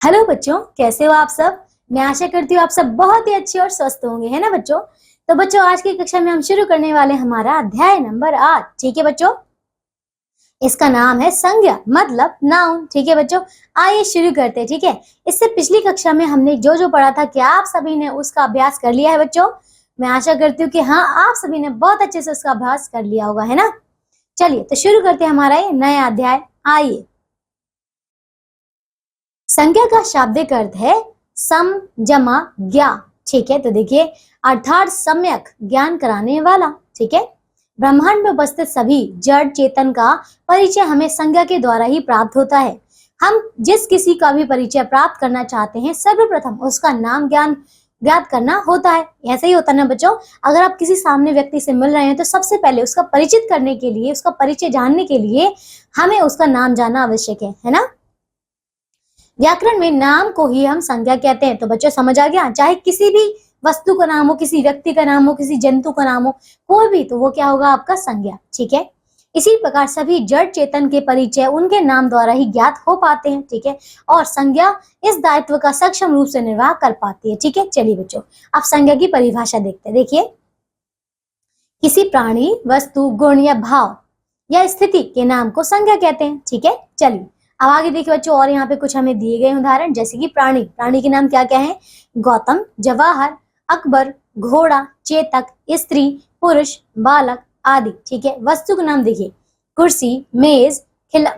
Hello बच्चों, कैसे हो आप सब। मैं आशा करती हूँ आप सब बहुत ही अच्छे और स्वस्थ होंगे, है ना बच्चों। तो बच्चों, आज की कक्षा में हम शुरू करने वाले हमारा अध्याय नंबर 8। ठीक है बच्चों, इसका नाम है संज्ञा मतलब नाउन। ठीक है बच्चों, आइए शुरू करते हैं। ठीक है, इससे पिछली कक्षा में हमने जो जो पढ़ा था, क्या आप सभी ने उसका अभ्यास कर लिया है बच्चों। मैं आशा करती हूँ कि हाँ, आप सभी ने बहुत अच्छे से उसका अभ्यास कर लिया होगा, है ना। चलिए तो शुरू करते हैं हमारा ये नया अध्याय। आइए, संज्ञा का शाब्दिक अर्थ है सम जमा ज्ञा। ठीक है, तो देखिए, अर्थात सम्यक ज्ञान कराने वाला। ठीक है, ब्रह्मांड में उपस्थित सभी जड़ चेतन का परिचय हमें संज्ञा के द्वारा ही प्राप्त होता है। हम जिस किसी का भी परिचय प्राप्त करना चाहते हैं, सर्वप्रथम उसका नाम ज्ञान ज्ञात करना होता है। ऐसा ही होता है ना बच्चों। अगर आप किसी सामने व्यक्ति से मिल रहे हैं तो सबसे पहले उसका परिचित करने के लिए, उसका परिचय जानने के लिए हमें उसका नाम जानना आवश्यक है ना। व्याकरण में नाम को ही हम संज्ञा कहते हैं। तो बच्चों समझ आ गया, चाहे किसी भी वस्तु का नाम हो, किसी व्यक्ति का नाम हो, किसी जंतु का नाम हो, कोई भी, तो वो क्या होगा, आपका संज्ञा। ठीक है, इसी प्रकार सभी जड़ चेतन के परिचय उनके नाम द्वारा ही ज्ञात हो पाते हैं। ठीक है, और संज्ञा इस दायित्व का सक्षम रूप से निर्वाह कर पाती है। ठीक है, चलिए बच्चों, अब संज्ञा की परिभाषा देखते हैं। देखिए, किसी प्राणी, वस्तु, गुण या भाव या स्थिति के नाम को संज्ञा कहते हैं। ठीक है, चलिए अब आगे देखिए बच्चों, और यहाँ पे कुछ हमें दिए गए उदाहरण, जैसे कि प्राणी के नाम क्या क्या है। गौतम, जवाहर, अकबर, घोड़ा, चेतक, स्त्री, पुरुष, बालक आदि। ठीक है, वस्तु का नाम देखिए, कुर्सी, मेज,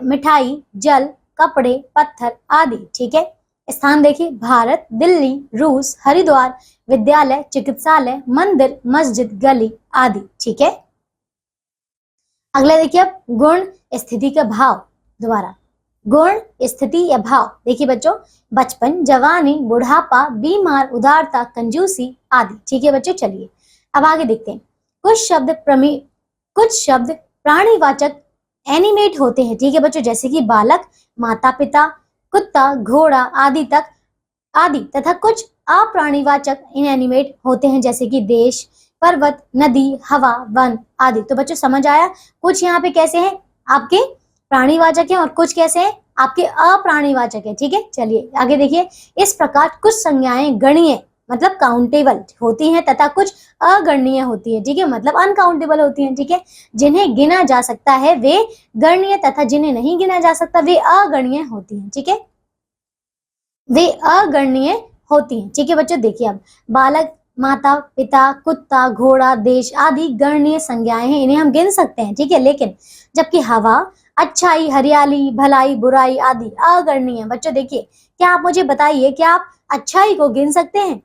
मिठाई, जल, कपड़े, पत्थर आदि। ठीक है, स्थान देखिए, भारत, दिल्ली, रूस, हरिद्वार, विद्यालय, चिकित्सालय, मंदिर, मस्जिद, गली आदि। ठीक है, अगला देखिए, अब गुण, स्थिति का भाव द्वारा। गुण, स्थिति या भाव देखिए बच्चों, बचपन, जवानी, बुढ़ापा, बीमार, उदारता, कंजूसी आदि। ठीक है बच्चों, चलिए अब आगे देखते हैं। कुछ शब्द प्राणीवाचक एनिमेट होते हैं। ठीक है बच्चों, जैसे कि बालक, माता पिता, कुत्ता, घोड़ा आदि तथा कुछ अप्राणीवाचक इनएनिमेट होते हैं, जैसे कि देश, पर्वत, नदी, हवा, वन आदि। तो बच्चों समझ आया, कुछ यहाँ पे कैसे हैं आपके प्राणीवाचक हैं और कुछ कैसे हैं आपके अप्राणीवाचक है। ठीक है, चलिए आगे देखिए, इस प्रकार कुछ संज्ञाएं गणीय मतलब काउंटेबल होती हैं तथा कुछ अगणनीय होती है। ठीक है, मतलब अनकाउंटेबल होती हैं। ठीक है, जिन्हें गिना जा सकता है वे गणनीय तथा जिन्हें नहीं गिना जा सकता वे अगणनीय होती हैं। ठीक है, वे अगणनीय होती हैं। ठीक है बच्चों, देखिए अब बालक, माता पिता, कुत्ता, घोड़ा, देश आदि गणनीय संज्ञाएं हैं, इन्हें हम गिन सकते हैं। ठीक है, लेकिन जबकि हवा, अच्छाई, हरियाली, भलाई, बुराई आदि अगणनीय है। बच्चों देखिए, क्या आप मुझे बताइए, क्या आप अच्छाई को गिन सकते हैं?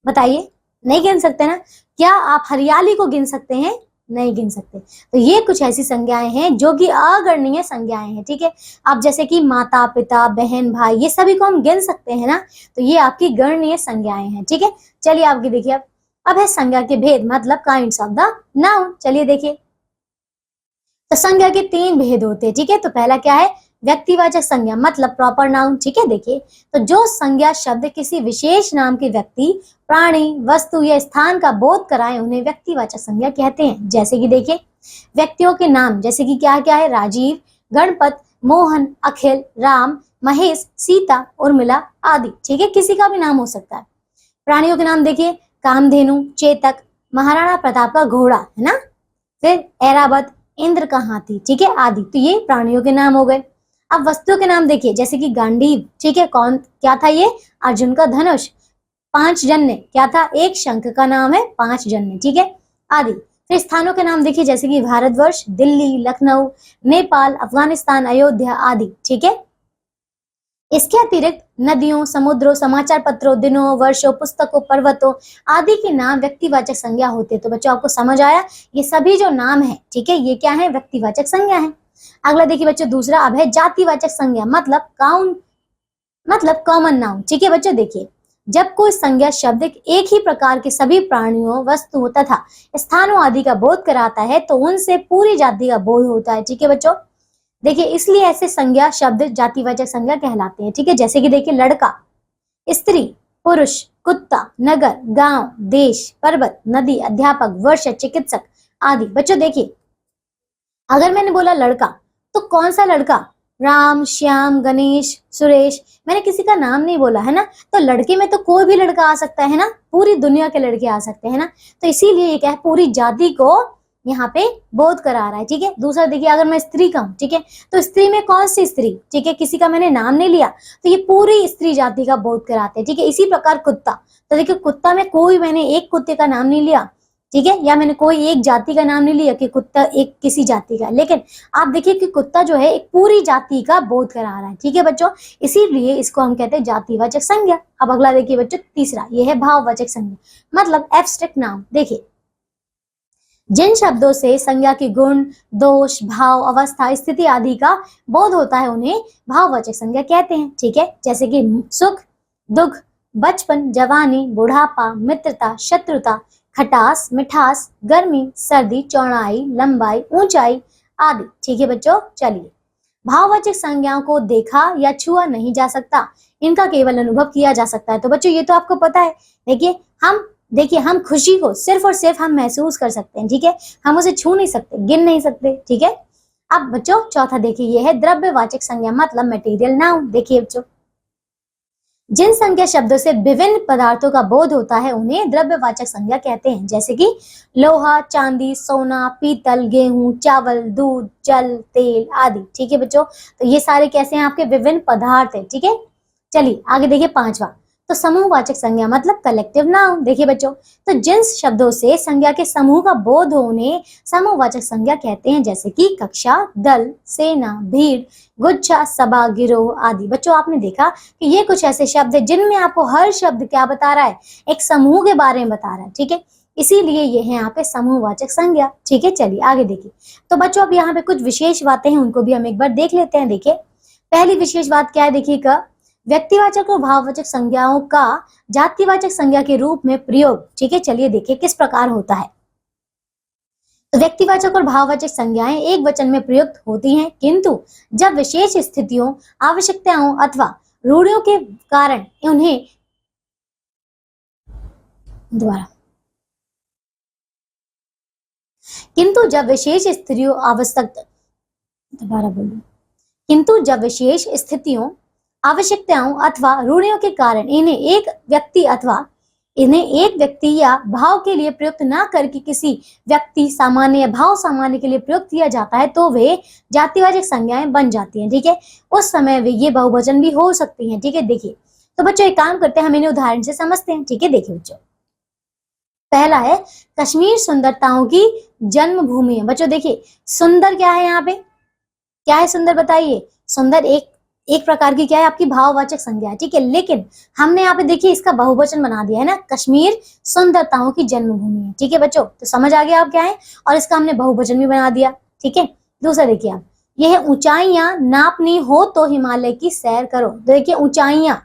बताइए, नहीं गिन सकते ना। क्या आप हरियाली को गिन सकते हैं? नहीं गिन सकते। तो ये कुछ ऐसी संज्ञाएं हैं जो कि अगणनीय संज्ञाएं हैं। ठीक है, आप जैसे कि माता पिता, बहन, भाई, ये सभी को हम गिन सकते हैं ना, तो ये आपकी गणनीय संज्ञाएं हैं। ठीक है, चलिए आपकी देखिए, अब है संज्ञा के भेद मतलब काइंड्स ऑफ द नाउन। चलिए देखिए, तो संज्ञा के 3 भेद होते हैं। ठीक है, तो पहला क्या है, व्यक्तिवाचक संज्ञा मतलब प्रॉपर नाउन। ठीक है, देखिए, तो जो संज्ञा शब्द किसी विशेष नाम के व्यक्ति, प्राणी, वस्तु या स्थान का बोध कराए उन्हें व्यक्तिवाचक संज्ञा कहते हैं। जैसे कि देखिए, व्यक्तियों के नाम जैसे कि क्या क्या है, राजीव, गणपत, मोहन, अखिल, राम, महेश, सीता, उर्मिला आदि। ठीक है, किसी का भी नाम हो सकता है। प्राणियों के नाम देखिए, कामधेनु, चेतक, महाराणा प्रताप का घोड़ा, है ना, फिर ऐरावत, इंद्र का हाथी। ठीक है, आदि। तो ये प्राणियों के नाम हो गए। अब वस्तुओं के नाम देखिए, जैसे कि गांडीव, ठीक है, कौन क्या था ये, अर्जुन का धनुष। 5 जन्य क्या था, एक शंख का नाम है 5 जन्य। ठीक है, आदि। फिर स्थानों के नाम देखिए, जैसे कि भारतवर्ष, दिल्ली, लखनऊ, नेपाल, अफगानिस्तान, अयोध्या आदि। ठीक है, इसके अतिरिक्त नदियों, समुद्रों, समाचार पत्रों, दिनों, वर्षों, पुस्तकों, पर्वतों आदि के नाम व्यक्तिवाचक संज्ञा होते हैं। तो बच्चों आपको समझ आया, ये सभी जो नाम है, ठीक है, ये क्या है, व्यक्तिवाचक संज्ञा है। अगला देखिए बच्चों, दूसरा अब है जातिवाचक संज्ञा मतलब कॉमन नाउन। ठीक है बच्चों, देखिए, जब कोई संज्ञा शब्द एक ही प्रकार के सभी प्राणियों, वस्तुओं तथा स्थानों आदि का बोध कराता है तो उनसे पूरी जाति का बोध होता है। ठीक है बच्चों, देखिए, इसलिए ऐसे संज्ञा शब्द जातिवाचक संज्ञा कहलाते हैं। ठीक है, जैसे कि देखिए, लड़का, स्त्री, पुरुष, कुत्ता, नगर, गांव, देश, पर्वत, नदी, अध्यापक, वर्ष, चिकित्सक आदि। बच्चों देखिए, अगर मैंने बोला लड़का, तो कौन सा लड़का, राम, श्याम, गणेश, सुरेश, मैंने किसी का नाम नहीं बोला है ना। तो लड़के में तो कोई भी लड़का आ सकता है ना, पूरी दुनिया के लड़के आ सकते हैं ना। तो इसीलिए ये क्या है, पूरी जाति को यहाँ पे बोध करा रहा है। ठीक है, दूसरा देखिए, अगर मैं स्त्री कहूँ, ठीक है, तो स्त्री में कौन सी स्त्री, ठीक है, किसी का मैंने नाम नहीं लिया, तो ये पूरी स्त्री जाति का बोध कराते हैं। ठीक है, इसी प्रकार कुत्ता, तो देखिए कुत्ता में कोई मैंने एक कुत्ते का नाम नहीं लिया, ठीक है, या मैंने कोई एक जाति का नाम नहीं लिया कि कुत्ता एक किसी जाति का, लेकिन आप देखिए कि कुत्ता जो है एक पूरी जाति का बोध करा रहा है। ठीक है बच्चों, इसीलिए इसको हम कहते हैं जातिवाचक संज्ञा। अब अगला देखिए बच्चों, तीसरा, ये है भाववाचक संज्ञा, मतलब एब्स्ट्रैक्ट नाउन। देखिए, जिन शब्दों से संज्ञा की गुण, दोष, भाव, अवस्था, स्थिति आदि का बोध होता है उन्हें भाववाचक संज्ञा कहते हैं। ठीक है, जैसे कि सुख, दुख, बचपन, जवानी, बुढ़ापा, मित्रता, शत्रुता, खटास, मिठास, गर्मी, सर्दी, चौड़ाई, लंबाई, ऊंचाई आदि। ठीक है बच्चों, चलिए, भाववाचक संज्ञाओं को देखा या छुआ नहीं जा सकता, इनका केवल अनुभव किया जा सकता है। तो बच्चों ये तो आपको पता है। देखिए हम खुशी को सिर्फ और सिर्फ हम महसूस कर सकते हैं। ठीक है, हम उसे छू नहीं सकते, गिन नहीं सकते। ठीक है, अब बच्चों चौथा देखिए, ये है द्रव्यवाचक संज्ञा, मतलब मटेरियल नाउन। देखिए बच्चों, जिन संज्ञा शब्दों से विभिन्न पदार्थों का बोध होता है उन्हें द्रव्यवाचक संज्ञा कहते हैं, जैसे कि लोहा, चांदी, सोना, पीतल, गेहूं, चावल, दूध, जल, तेल आदि। ठीक है बच्चों, तो ये सारे कैसे हैं, आपके विभिन्न पदार्थ है। ठीक है, चलिए आगे देखिए, पांचवा, तो समूहवाचक संज्ञा, मतलब कलेक्टिव नाउन। देखिए बच्चों, तो जिन शब्दों से संज्ञा के समूह का बोध हो उन्हें समूहवाचक संज्ञा कहते हैं, जैसे कि कक्षा, दल, सेना, भीड़, गुच्छा, सभा, गिरोह आदि। बच्चों आपने देखा कि ये कुछ ऐसे शब्द है जिनमें आपको हर शब्द क्या बता रहा है, एक समूह के बारे में बता रहा है। ठीक है, इसीलिए ये है यहाँ पे समूहवाचक संज्ञा। ठीक है, चलिए आगे देखिए। तो बच्चों अब यहाँ पे कुछ विशेष बातें हैं, उनको भी हम एक बार देख लेते हैं। देखिए, पहली विशेष बात क्या है, देखिएगा, व्यक्तिवाचक और भाववाचक संज्ञाओं का जातिवाचक संज्ञा के रूप में प्रयोग। ठीक है, चलिए देखिए किस प्रकार होता है। तो व्यक्तिवाचक और भाववाचक संज्ञाएं एक वचन में प्रयुक्त होती हैं, किंतु जब विशेष स्थितियों, आवश्यकताओं अथवा रूढ़ियों के कारण उन्हें किंतु जब विशेष स्थितियों आवश्यकताओं अथवा रूढ़ियों के कारण इन्हें एक व्यक्ति या भाव के लिए प्रयुक्त न करके किसी व्यक्ति, सामान्य या भाव सामान्य के लिए प्रयुक्त किया जाता है, तो वे जातिवाचक संज्ञाएं बन जाती हैं। ठीक है, उस समय वे ये बहुवचन भी हो सकती हैं। ठीक है, देखिए, तो बच्चों एक काम करते हैं, हम इन्हें उदाहरण से समझते हैं। ठीक है, देखिए बच्चों, पहला है कश्मीर सुंदरताओं की जन्मभूमि है। बच्चों देखिए, सुंदर क्या है, यहाँ पे क्या है सुंदर, बताइए। सुंदर एक प्रकार की क्या है, आपकी भाववाचक संज्ञा है। ठीक है, लेकिन हमने यहाँ पे देखिए इसका बहुवचन बना दिया है ना, कश्मीर सुंदरताओं की जन्मभूमि है। ठीक है बच्चों, तो समझ आ गया आप क्या है, और इसका हमने बहुवचन भी बना दिया। ठीक है, दूसरा देखिए आप, यह है ऊंचाइयां नापनी हो तो हिमालय की सैर करो। देखिए ऊंचाइयां,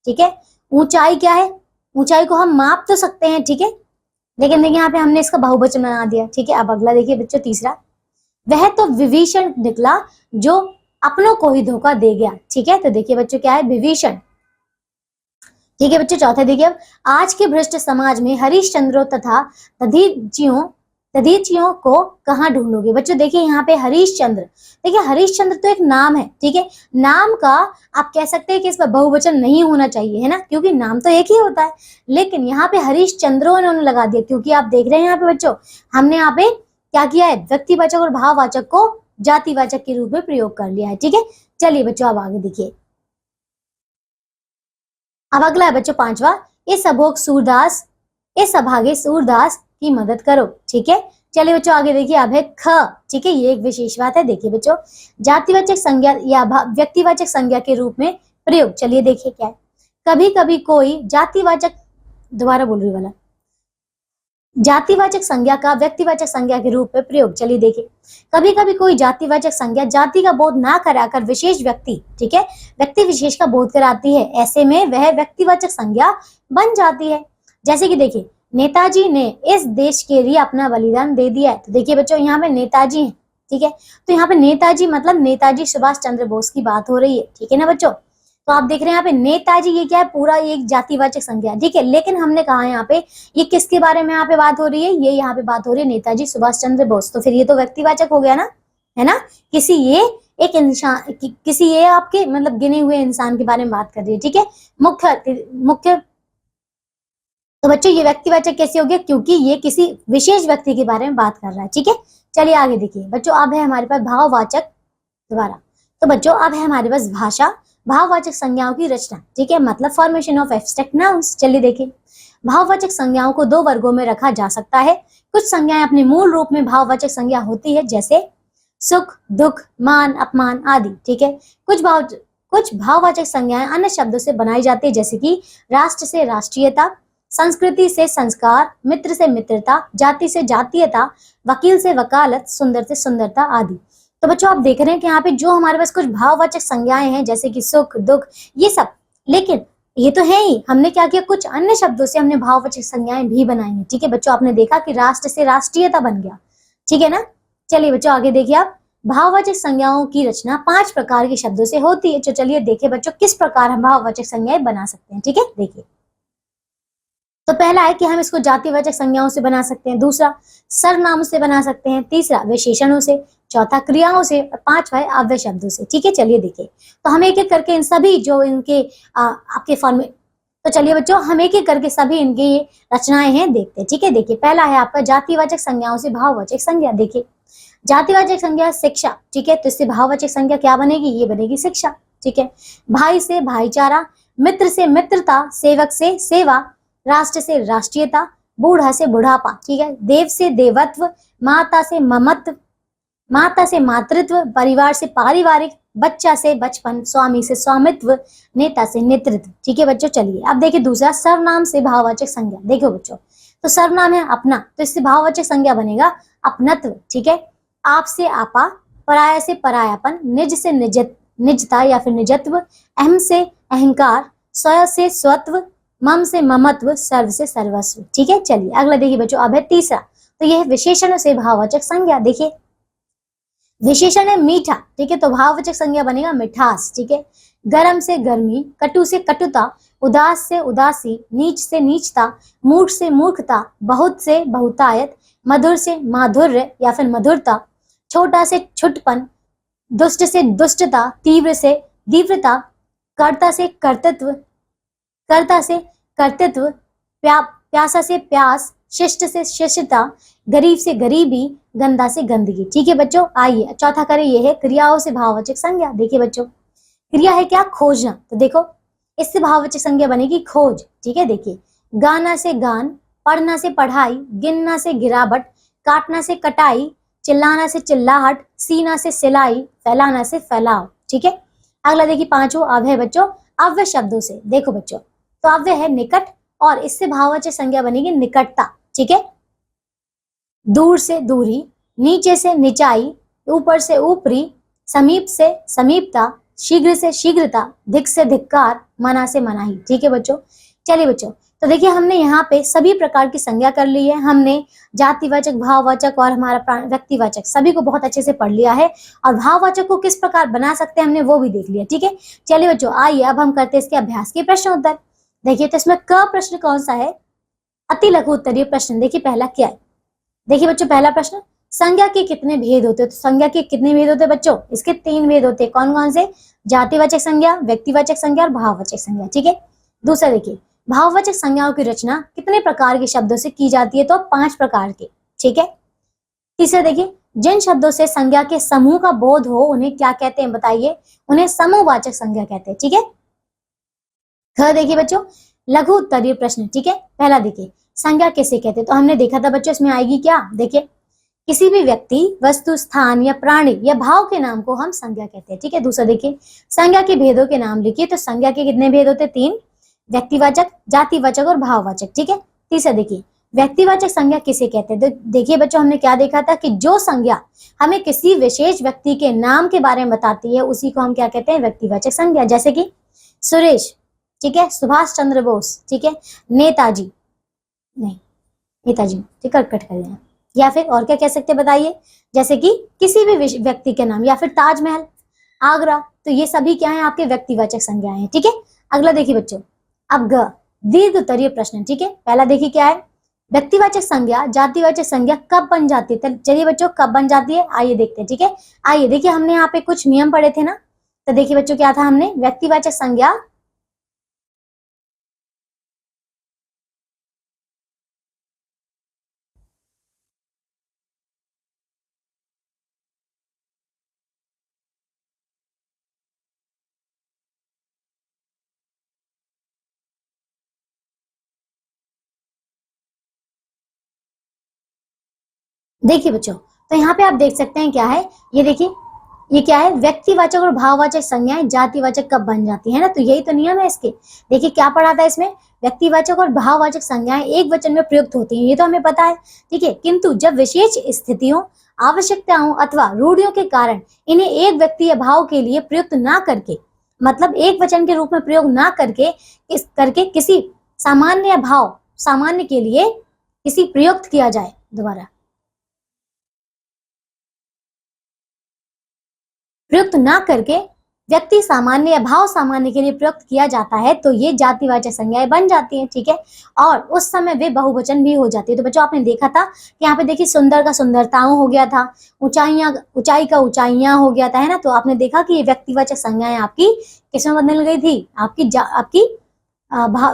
ठीक है, ऊंचाई क्या है, ऊंचाई को हम माप तो सकते हैं। ठीक है, लेकिन देखिए यहाँ पे हमने इसका बहुवचन बना दिया। ठीक है, अब अगला देखिए बच्चों, तीसरा, वह तो विभीषण निकला जो अपनों को ही धोखा दे गया। ठीक है, तो देखिए बच्चों क्या है, विभीषण। ठीक है बच्चों, चौथा देखिए, अब आज के भ्रष्ट समाज में हरिश्चंद्रों तथा दधीचियों को कहाँ ढूंढोगे। बच्चों देखिए यहाँ पे हरिश्चंद्र, देखिए हरिश्चंद्र तो एक नाम है। ठीक है, नाम का आप कह सकते हैं कि इसमें बहुवचन नहीं होना चाहिए, है ना, क्योंकि नाम तो एक ही होता है, लेकिन यहाँ पे हरिश्चंद्रों इन्होंने लगा दिया, क्योंकि आप देख रहे हैं यहाँ पे बच्चों, हमने यहाँ पे क्या किया है, व्यक्तिवाचक और भाववाचक को जातिवाचक के रूप में प्रयोग कर लिया है। ठीक है, चलिए बच्चों अब आगे देखिए। अब अगला है बच्चों पांचवा, इस अभागे सूरदास की मदद करो। ठीक है, चलिए बच्चों आगे देखिए, अब है ख। ठीक है, ये एक विशेष बात है। देखिए बच्चों, जातिवाचक संज्ञा या व्यक्तिवाचक संज्ञा के रूप में प्रयोग। चलिए देखिए क्या है, कभी कभी कोई जातिवाचक, दोबारा बोल रही वाला, जातिवाचक संज्ञा का व्यक्तिवाचक संज्ञा के रूप में प्रयोग। चलिए देखिए, कभी कभी कोई जातिवाचक संज्ञा जाति का बोध ना कराकर विशेष व्यक्ति, ठीक है, व्यक्ति विशेष का बोध कराती है, ऐसे में वह व्यक्तिवाचक संज्ञा बन जाती है। जैसे कि देखिए, नेताजी ने इस देश के लिए अपना बलिदान दे दिया है। तो देखिए बच्चों यहाँ पे नेताजी है। ठीक है, तो यहाँ पे नेताजी मतलब नेताजी सुभाष चंद्र बोस की बात हो रही है। ठीक है ना बच्चों, तो आप देख रहे हैं यहाँ पे नेताजी, ये क्या है, पूरा एक जातिवाचक संज्ञा। ठीक है, लेकिन हमने कहा यहाँ पे ये किसके बारे में यहाँ पे बात हो रही है, ये यहाँ पे बात हो रही है नेताजी सुभाष चंद्र बोस, तो फिर ये तो व्यक्तिवाचक हो गया ना, है ना, किसी ये एक इंसान किसी ये आपके मतलब गिने हुए इंसान के बारे में बात कर रही है, ठीक है। मुख्य तो बच्चों ये व्यक्तिवाचक कैसे हो गया, क्योंकि ये किसी विशेष व्यक्ति के बारे में बात कर रहा है, ठीक है। चलिए आगे देखिए बच्चों, अब है हमारे पास भाववाचक दोबारा। तो बच्चों अब है हमारे पास भाषा, भाववाचक संज्ञाओं की रचना, ठीक है, मतलब फॉर्मेशन ऑफ एब्स्ट्रैक्ट नाउन्स। चलिए देखिए, भाववाचक संज्ञाओं को दो वर्गों में रखा जा सकता है। कुछ संज्ञाएं अपने मूल रूप में भाववाचक संज्ञा होती है, जैसे सुख, दुख, मान, अपमान आदि, ठीक है। कुछ भाववाचक संज्ञाएं अन्य शब्दों से बनाई जाती है, जैसे कि राष्ट्र से राष्ट्रीयता, संस्कृति से संस्कार, मित्र से मित्रता, जाति से जातीयता, वकील से वकालत, सुंदर से सुंदरता आदि। तो बच्चों आप देख रहे हैं कि यहाँ पे जो हमारे पास कुछ भाववाचक संज्ञाएं हैं, जैसे कि सुख, दुख, ये सब, लेकिन ये तो है ही, हमने क्या किया, कुछ अन्य शब्दों से हमने भाववाचक संज्ञाएं भी बनाई हैं, ठीक है। बच्चों आपने देखा कि राष्ट्र से राष्ट्रीयता बन गया, ठीक है ना। चलिए बच्चों आगे देखिए, आप भाववाचक संज्ञाओं की रचना 5 प्रकार के शब्दों से होती है। तो चलिए देखिए बच्चों, किस प्रकार हम भाववाचक संज्ञाएं बना सकते हैं, ठीक है। देखिए, तो पहला है कि हम इसको जातिवाचक संज्ञाओं से बना सकते हैं, दूसरा सर्वनामों से बना सकते हैं, तीसरा विशेषणों से, चौथा क्रियाओं से, और पांचवा है अव्यय शब्दों से, ठीक है। चलिए देखिए, तो हम एक एक करके इन सभी जो इनके आपके फॉर्म, तो चलिए बच्चों हम एक एक करके सभी इनकी ये रचनाएं हैं देखते हैं, ठीक है। देखिए, पहला है आपका जातिवाचक संज्ञाओं से भाववाचक संज्ञा। देखिए, जातिवाचक संज्ञा शिक्षा, ठीक है, तो इससे भाववाचक संज्ञा क्या बनेगी, ये बनेगी शिक्षा, ठीक है। भाई से भाईचारा, मित्र से मित्रता, सेवक से सेवा, राष्ट्र से राष्ट्रीयता, बूढ़ा से बुढ़ापा, ठीक है। देव से देवत्व, माता से ममत्व, माता से मातृत्व, परिवार से पारिवारिक, बच्चा से बचपन, स्वामी से स्वामित्व, नेता से नेतृत्व, ठीक है बच्चों। चलिए अब देखिए दूसरा, सर्वनाम से भाववाचक संज्ञा। देखो बच्चों, तो सर्वनाम है अपना, तो इससे भाववाचक संज्ञा बनेगा अपनत्व, ठीक है। आप से आपा, पराया से परायापन, निज से निजता या फिर निजत्व, अहम से अहंकार, स्व से स्वत्व, मम से ममत्व, सर्व से सर्वस्व, ठीक है। चलिए अगला देखिए बच्चों, अब है तीसरा, तो यह है विशेषण से भाववाचक संज्ञा। देखिए, विशेषण है मीठा, ठीक है, तो भाववाचक संज्ञा बनेगा मिठास, ठीक है। गर्म से गर्मी, कटु से कटुता, उदास से उदासी, नीच से नीचता, मूर्ख से मूर्खता, बहुत से बहुतायत, मधुर से माधुर्य या फिर मधुरता, छोटा से छुटपन, दुष्ट से दुष्टता, तीव्र से तीव्रता, कर्ता से कर्तृत्व, प्यासा से प्यास, शिष्ट से शिष्टता, गरीब से गरीबी, गंदा से गंदगी, ठीक है बच्चों। आइए चौथा करें, ये है क्रियाओं से भाववाचक संज्ञा। देखिए बच्चों, क्रिया है क्या, खोजना, तो देखो इससे भाववाचक संज्ञा बनेगी खोज, ठीक है। देखिए, गाना से गान, पढ़ना से पढ़ाई, गिनना से गिरावट, काटना से कटाई, चिल्लाना से चिल्लाहट, सीना से सिलाई, फैलाना से फैलाव, ठीक है। अगला देखिए पांचवा, अब है बच्चों अव्यय शब्दों से। देखो बच्चों, तो अव्यय है निकट, और इससे भाववाचक संज्ञा बनेगी निकटता, ठीक है। दूर से दूरी, नीचे से निचाई, ऊपर से ऊपरी, समीप से समीपता, शीघ्र से शीघ्रता, धिक से धिक्कार, मना से मनाही, ठीक है बच्चों। चलिए बच्चों, तो देखिए हमने यहाँ पे सभी प्रकार की संज्ञा कर ली है, हमने जातिवाचक, भाववाचक और हमारा व्यक्तिवाचक सभी को बहुत अच्छे से पढ़ लिया है, और भाववाचक को किस प्रकार बना सकते हैं हमने वो भी देख लिया, ठीक है। चलिए बच्चों, आइए अब हम करते हैं इसके अभ्यास के प्रश्न उत्तर। देखिए, तो इसमें क प्रश्न कौन सा है, अति लघु उत्तरीय प्रश्न। देखिए पहला क्या है, देखिए बच्चों पहला प्रश्न, संज्ञा के कितने भेद होते हैं, तो संज्ञा के कितने भेद होते हैं बच्चों, इसके 3 भेद होते हैं। कौन कौन से, जातिवाचक संज्ञा, व्यक्तिवाचक संज्ञा और भाववाचक संज्ञा, ठीक है। दूसरा देखिए, भाववाचक संज्ञाओं की रचना कितने प्रकार के शब्दों से की जाती है, तो 5 प्रकार के, ठीक है। तीसरा देखिए, जिन शब्दों से संज्ञा के समूह का बोध हो उन्हें क्या कहते हैं, बताइए, उन्हें समूहवाचक संज्ञा कहते हैं, ठीक है। देखिए बच्चों, लघु उत्तरीय प्रश्न, ठीक है। पहला देखिए, संज्ञा किसे कहते हैं, तो हमने देखा था बच्चों इसमें आएगी क्या, देखिए किसी भी व्यक्ति, वस्तु, स्थान या प्राणी या भाव के नाम को हम संज्ञा कहते हैं, ठीक है। दूसरा देखिए, संज्ञा के भेदों के नाम लिखिए, तो संज्ञा के कितने भेद होते हैं, 3, व्यक्तिवाचक, जातिवाचक और भाववाचक, ठीक है। तीसरा देखिए, व्यक्तिवाचक संज्ञा किसे कहते हैं, तो देखिए बच्चों हमने क्या देखा था कि जो संज्ञा हमें किसी विशेष व्यक्ति के नाम के बारे में बताती है उसी को हम क्या कहते हैं, व्यक्तिवाचक संज्ञा। जैसे कि सुरेश, ठीक है, सुभाष चंद्र बोस, ठीक है, नेताजी, नहीं नेताजी, ठीक है, कट कर देना। या फिर और क्या कह सकते हैं बताइए, जैसे कि किसी भी व्यक्ति के नाम, या फिर ताजमहल, आगरा, तो ये सभी क्या है, आपके व्यक्तिवाचक संज्ञाएं हैं, ठीक है। अगला देखिए बच्चों, अब दीर्घ उत्तरीय प्रश्न, ठीक है। पहला देखिए क्या है, व्यक्तिवाचक संज्ञा जातिवाचक संज्ञा कब बन जाती है? चलिए बच्चों, कब बन जाती है आइए देखते हैं। ठीक है, आइए देखिए, हमने यहाँ पे कुछ नियम पढ़े थे ना। तो देखिए बच्चों, क्या था, हमने व्यक्तिवाचक संज्ञा देखिए बच्चों, तो यहाँ पे आप देख सकते हैं क्या है, ये देखिए, ये क्या है, व्यक्तिवाचक और भाववाचक संज्ञाएं जातिवाचक कब बन जाती है ना। तो यही तो नियम है इसके। देखिए क्या पढ़ा था इसमें, व्यक्तिवाचक और भाववाचक संज्ञाएं एक वचन में प्रयुक्त होती हैं, ये तो हमें पता है। ठीक है, किंतु जब विशेष स्थितियों, आवश्यकताओं अथवा रूढ़ियों के कारण इन्हें एक व्यक्ति या भाव के लिए प्रयुक्त ना करके, मतलब एक वचन के रूप में प्रयोग ना करके, किसी सामान्य या भाव सामान्य के लिए किसी प्रयुक्त किया जाए, दोबारा प्रयुक्त ना करके व्यक्ति सामान्य या भाव सामान्य के लिए प्रयुक्त किया जाता है, तो ये जातिवाचक संज्ञाएं बन जाती हैं। ठीक है, और उस समय वे बहुवचन भी हो जाती है। तो बच्चों, आपने देखा था कि यहाँ पे देखिए, सुंदर का सुंदरताओं हो गया था, ऊंचाइयां ऊंचाई का ऊंचाइयां हो गया था, है ना। तो आपने देखा कि ये व्यक्तिवाचक संज्ञाएं आपकी किसमें बदल गई थी, आपकी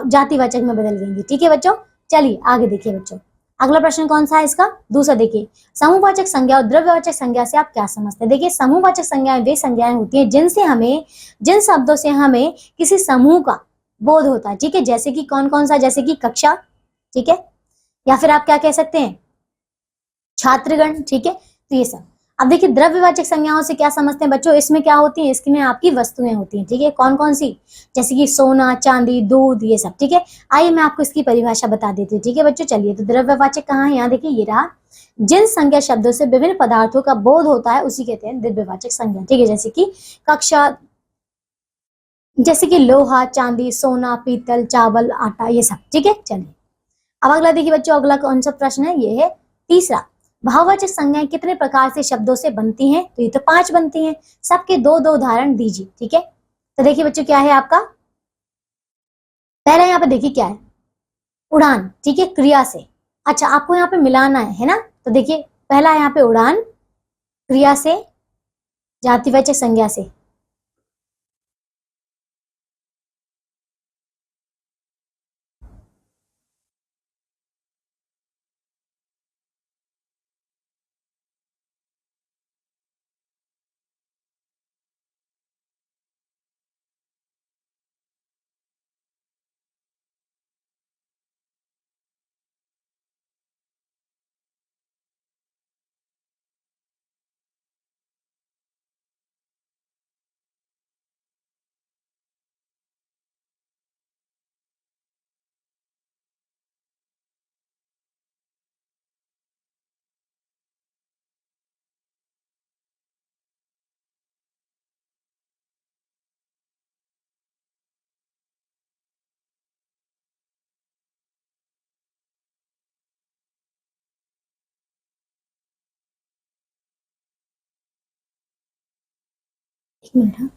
जातिवाचक में बदल गई थी। ठीक है बच्चों, चलिए आगे देखिए बच्चों, अगला प्रश्न कौन सा है इसका, दूसरा देखिए, समूहवाचक संज्ञा और द्रव्यवाचक संज्ञा से आप क्या समझते हैं। देखिए, समूहवाचक संज्ञाएं वे संज्ञाएं होती हैं जिन शब्दों से हमें किसी समूह का बोध होता है। ठीक है, जैसे कि कौन कौन सा, जैसे कि कक्षा, ठीक है, या फिर आप क्या कह सकते हैं, छात्रगण। ठीक है, तो ये सब। अब देखिए, द्रव्यवाचक संज्ञाओं से क्या समझते हैं बच्चों, इसमें क्या होती है, इसमें आपकी वस्तुएं होती हैं। ठीक है, कौन कौन सी, जैसे कि सोना, चांदी, दूध, ये सब। ठीक है, आइए मैं आपको इसकी परिभाषा बता देती हूँ। ठीक है बच्चों, चलिए, तो द्रव्यवाचक कहाँ है, यहाँ देखिए, ये रहा, जिन संज्ञा शब्दों से विभिन्न पदार्थों का बोध होता है उसी कहते हैं द्रव्यवाचक संज्ञा। ठीक है, जैसे कि कक्षा, जैसे कि लोहा, चांदी, सोना, पीतल, चावल, आटा, ये सब। ठीक है, चलिए, अब अगला देखिए बच्चों, अगला कौन सा प्रश्न है, ये है तीसरा, भाववाचक संज्ञाएं कितने प्रकार से शब्दों से बनती हैं। तो ये तो 5 बनती हैं, सबके दो दो उदाहरण दीजिए। ठीक है, तो देखिए बच्चों, क्या है आपका, पहला यहाँ पे देखिए क्या है, उड़ान। ठीक है, क्रिया से, अच्छा आपको यहाँ पे मिलाना है ना। तो देखिए, पहला यहाँ पे उड़ान, क्रिया से, जातिवाचक संज्ञा से। एक मिनट, हाँ।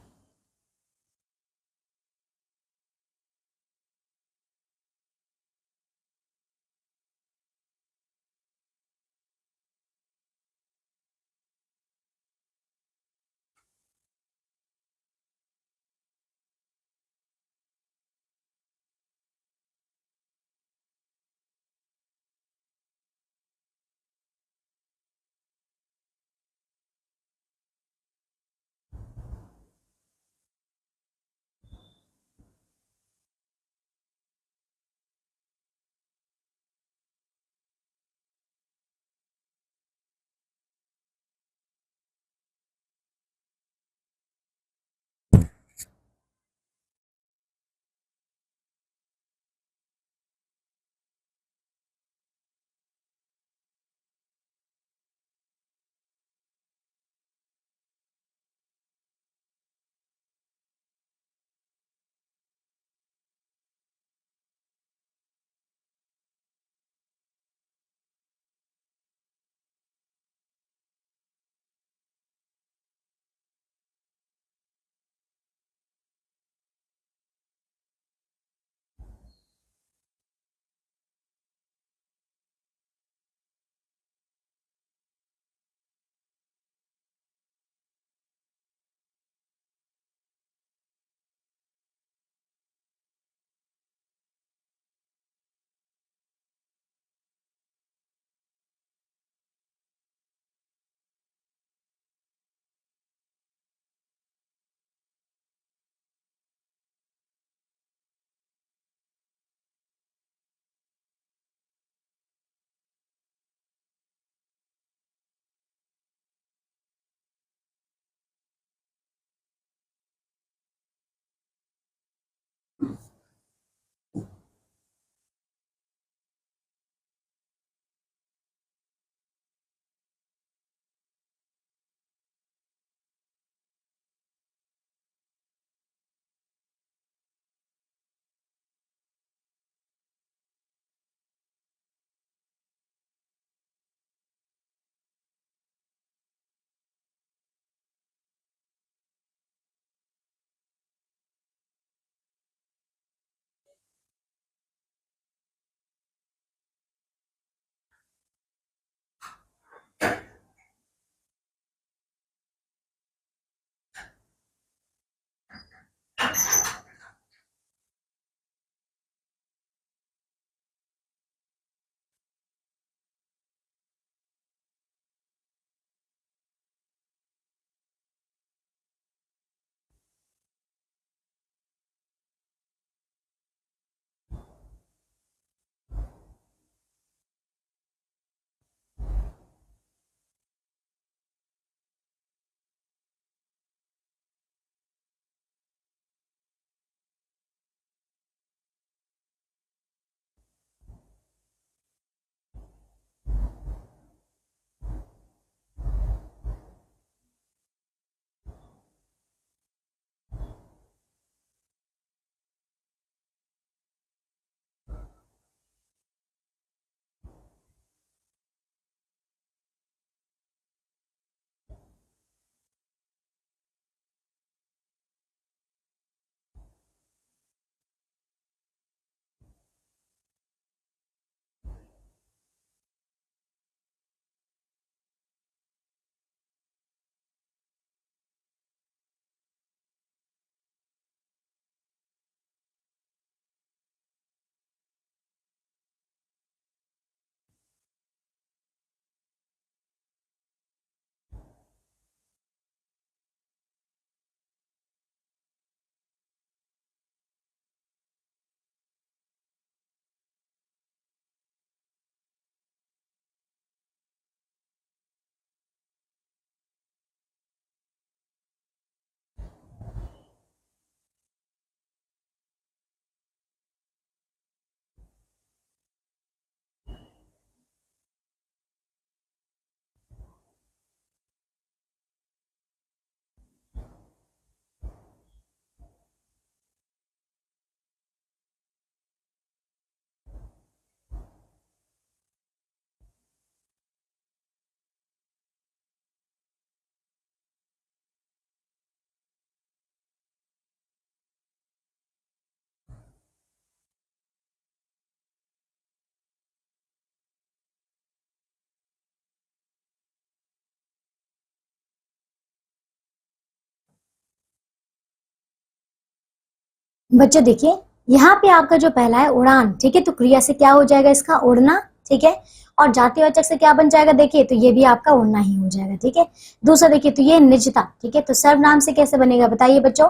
बच्चों देखिए, यहाँ पे आपका जो पहला है उड़ान, ठीक है, तो क्रिया से क्या हो जाएगा इसका उड़ना, ठीक है, और जातिवाचक से क्या बन जाएगा देखिए, तो ये भी आपका उड़ना ही हो जाएगा, ठीक है। दूसरा देखिए, तो ये निजता, ठीक है, तो सर्वनाम से कैसे बनेगा बताइए बच्चों,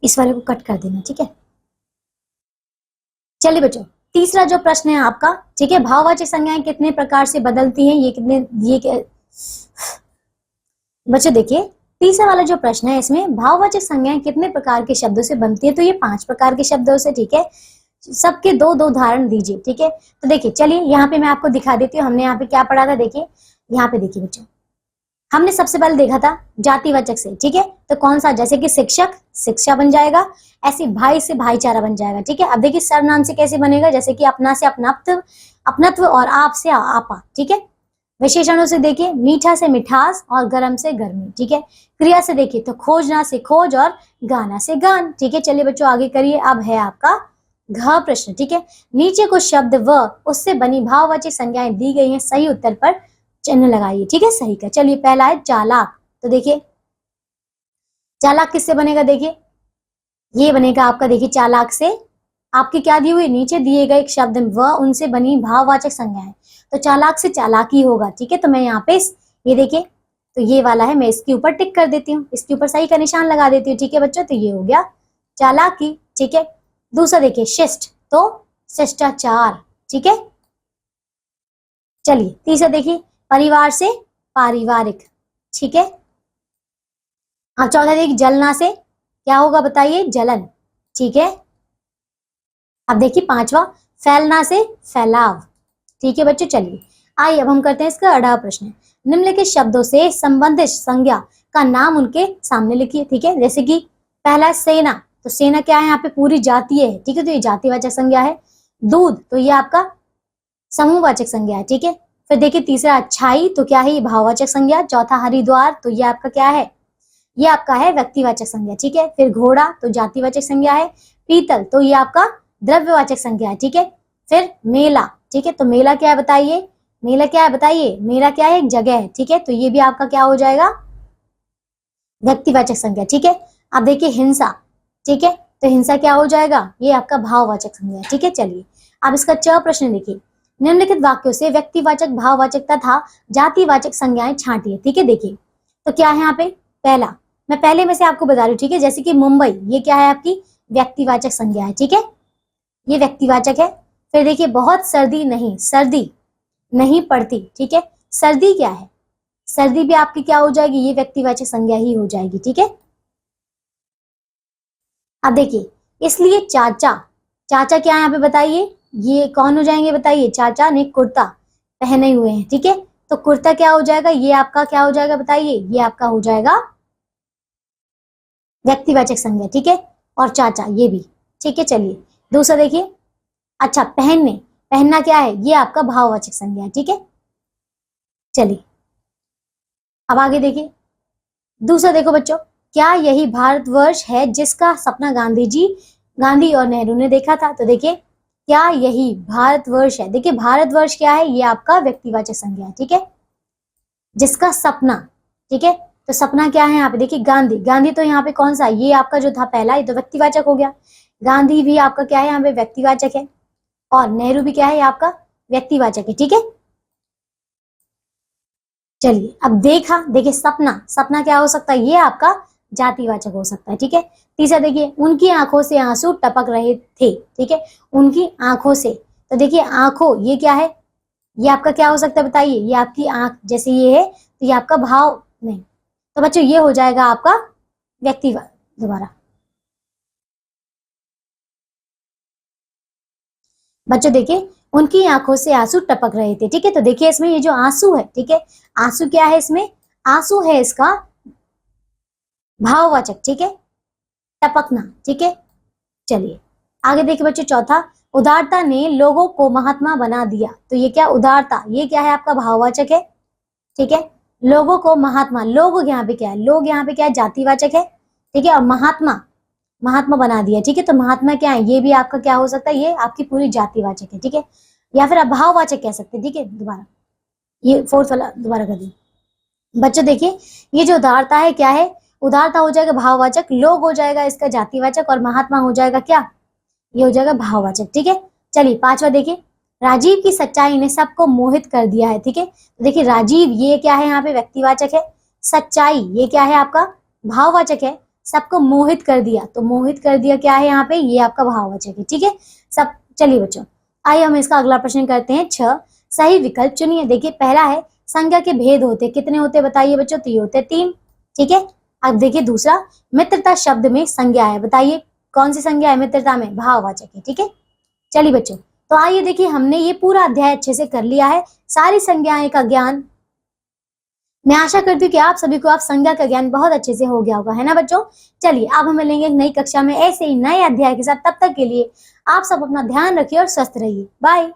इस वाले को कट कर देना, ठीक है। चलिए बच्चों, तीसरा जो प्रश्न है आपका, ठीक है, भाववाचक संज्ञाएं कितने प्रकार से बदलती हैं, बच्चों देखिए, तीसरा वाला जो प्रश्न है इसमें भाववाचक संज्ञाएं कितने प्रकार के शब्दों से बनती है, तो ये 5 प्रकार के शब्दों से, ठीक है। सबके दो दो उदाहरण दीजिए, ठीक है। तो देखिए, चलिए यहाँ पे मैं आपको दिखा देती हूँ, हमने यहाँ पे क्या पढ़ा था, देखिए यहाँ पे देखिए बच्चों, हमने सबसे पहले देखा था जातिवाचक से, ठीक है, तो कौन सा, जैसे कि शिक्षक, शिक्षा बन जाएगा, ऐसे भाई से भाईचारा बन जाएगा, ठीक है। अब देखिए सर्वनाम से कैसे बनेगा, जैसे कि अपना से अपनत्व, अपनत्व, और आप से आपा, ठीक है। विशेषणों से देखिए, मीठा से मिठास और गर्म से गर्मी, ठीक है। क्रिया से देखिए तो खोजना से खोज और गाना से गान, ठीक है। चलिए बच्चों आगे करिए, अब है आपका घ प्रश्न, ठीक है। नीचे कुछ शब्द व उससे बनी भाववाचक संज्ञाएं दी गई हैं, सही उत्तर पर चिन्ह लगाइए, ठीक है, सही का। चलिए पहला है चालाक, तो देखिए चालाक किससे बनेगा, देखिए ये बनेगा आपका, देखिए चालाक से आपकी क्या दी हुई, नीचे दिए गए एक शब्द व उनसे बनी भाववाचक संज्ञाएं, तो चालाक से चालाकी होगा, ठीक है। तो मैं यहाँ पे ये देखिए, तो ये वाला है, मैं इसके ऊपर टिक कर देती हूँ, इसके ऊपर सही का निशान लगा देती हूँ, ठीक है बच्चों। तो ये हो गया चालाकी, ठीक है। दूसरा देखिए शिष्ट, तो शिष्टाचार, ठीक है। चलिए तीसरा देखिए परिवार से पारिवारिक, ठीक है। अब चौथा देखिए जलना से क्या होगा बताइए, जलन, ठीक है। अब देखिए पांचवा फैलना से फैलाव, ठीक है बच्चों। चलिए आइए अब हम करते हैं इसका 18वां प्रश्न। निम्नलिखित शब्दों से संबंधित संज्ञा का नाम उनके सामने लिखिए, ठीक है। जैसे कि पहला है सेना, तो सेना क्या है यहाँ पे पूरी जातीय है, ठीक है, तो ये जातिवाचक संज्ञा है। दूध, तो ये आपका समूहवाचक संज्ञा है, ठीक है। फिर देखिए तीसरा अच्छाई, तो क्या है, ये भाववाचक संज्ञा। चौथा हरिद्वार, तो ये आपका क्या है, ये आपका है व्यक्तिवाचक संज्ञा, ठीक है। फिर घोड़ा, तो जातिवाचक संज्ञा है। पीतल, तो ये आपका द्रव्यवाचक संज्ञा है, ठीक है। फिर मेला, ठीक है, तो मेला क्या है बताइए, मेला क्या है बताइए, मेला क्या है, एक जगह है, ठीक है, तो ये भी आपका क्या हो जाएगा, व्यक्तिवाचक संज्ञा, ठीक है। अब देखिए हिंसा, ठीक है, तो हिंसा क्या हो जाएगा, ये आपका भाववाचक संज्ञा है, ठीक है। चलिए अब इसका च प्रश्न देखिए, निम्नलिखित वाक्यों से व्यक्तिवाचक, भाववाचक तथा जातिवाचक संज्ञाएं छांटिए, ठीक है। देखिए तो क्या है यहाँ पे, पहला मैं पहले में से आपको बता रही हूँ, ठीक है, जैसे कि मुंबई, ये क्या है आपकी व्यक्तिवाचक संज्ञा है, ठीक है, ये व्यक्तिवाचक है। फिर देखिए बहुत सर्दी नहीं, सर्दी नहीं पड़ती, ठीक है, सर्दी क्या है, सर्दी भी आपकी क्या हो जाएगी, ये व्यक्तिवाचक संज्ञा ही हो जाएगी, ठीक है। अब देखिए इसलिए चाचा, चाचा क्या है यहाँ पे बताइए, ये कौन हो जाएंगे बताइए, चाचा ने कुर्ता पहने हुए हैं, ठीक है, तो कुर्ता क्या हो जाएगा, ये आपका क्या हो जाएगा बताइए, ये आपका हो जाएगा व्यक्तिवाचक संज्ञा, ठीक है, और चाचा ये भी, ठीक है। चलिए दूसरा देखिए, अच्छा पहनने, पहनना क्या है, ये आपका भाववाचक संज्ञा है, ठीक है। चलिए अब आगे देखिए, दूसरा देखो बच्चों, क्या यही भारतवर्ष है जिसका सपना गांधी और नेहरू ने देखा था, तो देखिए क्या यही भारतवर्ष है, देखिए भारतवर्ष क्या है, ये आपका व्यक्तिवाचक संज्ञा है, ठीक है, जिसका सपना, ठीक है, तो सपना क्या है यहाँ पे देखिए गांधी, गांधी तो यहाँ पे कौन सा, ये आपका जो था पहला, ये तो व्यक्तिवाचक हो गया, गांधी भी आपका क्या है यहाँ पे व्यक्तिवाचक है, और नेहरू भी क्या है आपका व्यक्तिवाचक है, ठीक है। चलिए अब देखा, देखिए सपना, सपना क्या हो सकता है, ये आपका जातिवाचक हो सकता है, ठीक है। तीसरा देखिए उनकी आंखों से आंसू टपक रहे थे, ठीक है, उनकी आंखों से, तो देखिए आंखों ये क्या है, ये आपका क्या हो सकता है बताइए, ये आपकी आंख जैसे ये है, तो ये आपका भाव नहीं, तो बच्चों ये हो जाएगा आपका व्यक्तिवाद, दोबारा बच्चों देखिए उनकी आंखों से आंसू टपक रहे थे, ठीक है, तो देखिए इसमें ये जो आंसू है, ठीक है, आंसू क्या है इसमें, आंसू है इसका भाववाचक, ठीक है, टपकना, ठीक है। चलिए आगे देखिए बच्चों, चौथा उदारता ने लोगों को महात्मा बना दिया, तो ये क्या उदारता, ये क्या है आपका भाववाचक है, ठीक है। लोगों को महात्मा, लोग यहाँ पे क्या है, लोग यहाँ पे क्या है जातिवाचक है, ठीक है, और महात्मा, महात्मा बना दिया, ठीक है, तो महात्मा क्या है, ये भी आपका क्या हो सकता है, ये आपकी पूरी जातिवाचक है, ठीक है, या फिर आप भाववाचक कह सकते हैं, ठीक है। दोबारा ये फोर्थ वाला दोबारा कर दी बच्चों, देखिए ये जो उदारता है क्या है, उदारता हो जाएगा भाववाचक, लोग हो जाएगा इसका जातिवाचक और महात्मा हो जाएगा क्या, ये हो जाएगा भाववाचक। ठीक है, चलिए 5वां देखिए, राजीव की सच्चाई ने सबको मोहित कर दिया है। ठीक है, तो देखिए राजीव ये क्या है यहाँ पे व्यक्तिवाचक है, सच्चाई ये क्या है आपका भाववाचक है, सबको मोहित कर दिया, तो मोहित कर दिया क्या है यहाँ पे, ये आपका भाववाचक है। ठीक है सब, चलिए बच्चों आइए हम इसका अगला प्रश्न करते हैं। 6 सही विकल्प चुनिए। देखिए पहला है संज्ञा के भेद होते कितने होते बताइए बच्चों, तो ये होते 3। ठीक है, अब देखिए दूसरा, मित्रता शब्द में संज्ञा है, बताइए कौन सी संज्ञा है मित्रता में, भाववाचक है। ठीक है, चलिए बच्चों तो आइए देखिए हमने ये पूरा अध्याय अच्छे से कर लिया है, सारी संज्ञाएं का ज्ञान। मैं आशा करती हूँ कि आप सभी को आप संज्ञा का ज्ञान बहुत अच्छे से हो गया होगा, है ना बच्चों। चलिए अब हम मिलेंगे एक नई कक्षा में ऐसे ही नए अध्याय के साथ, तब तक के लिए आप सब अपना ध्यान रखिए और स्वस्थ रहिए, बाय।